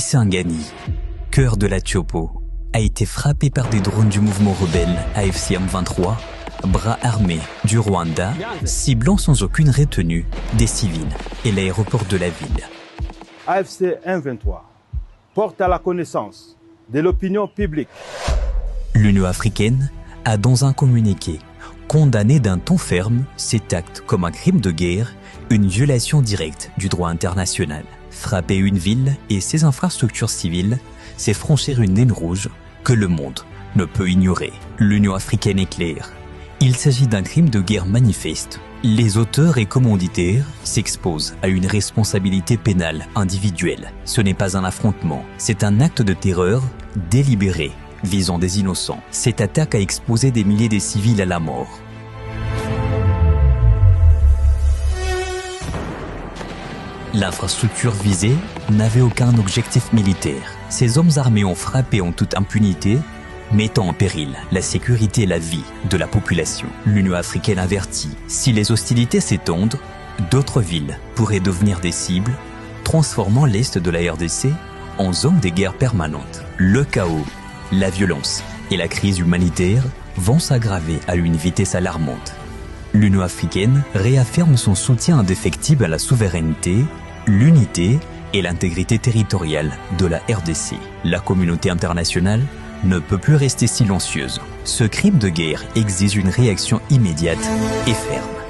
Kisangani, cœur de la Tchopo, a été frappé par des drones du mouvement rebelle AFC M23, bras armés du Rwanda, ciblant sans aucune retenue des civils et l'aéroport de la ville. AFC M23 porte à la connaissance de l'opinion publique. L'Union africaine a, dans un communiqué, condamné d'un ton ferme cet acte comme un crime de guerre, une violation directe du droit international. Frapper une ville et ses infrastructures civiles, c'est franchir une ligne rouge que le monde ne peut ignorer. L'Union africaine est claire. Il s'agit d'un crime de guerre manifeste. Les auteurs et commanditaires s'exposent à une responsabilité pénale individuelle. Ce n'est pas un affrontement, c'est un acte de terreur délibéré visant des innocents. Cette attaque a exposé des milliers de civils à la mort. L'infrastructure visée n'avait aucun objectif militaire. Ces hommes armés ont frappé en toute impunité, mettant en péril la sécurité et la vie de la population. L'Union africaine avertit, si les hostilités s'étendent, d'autres villes pourraient devenir des cibles, transformant l'Est de la RDC en zone de guerre permanente. Le chaos, la violence et la crise humanitaire vont s'aggraver à une vitesse alarmante. L'Union africaine réaffirme son soutien indéfectible à la souveraineté, l'unité et l'intégrité territoriale de la RDC. La communauté internationale ne peut plus rester silencieuse. Ce crime de guerre exige une réaction immédiate et ferme.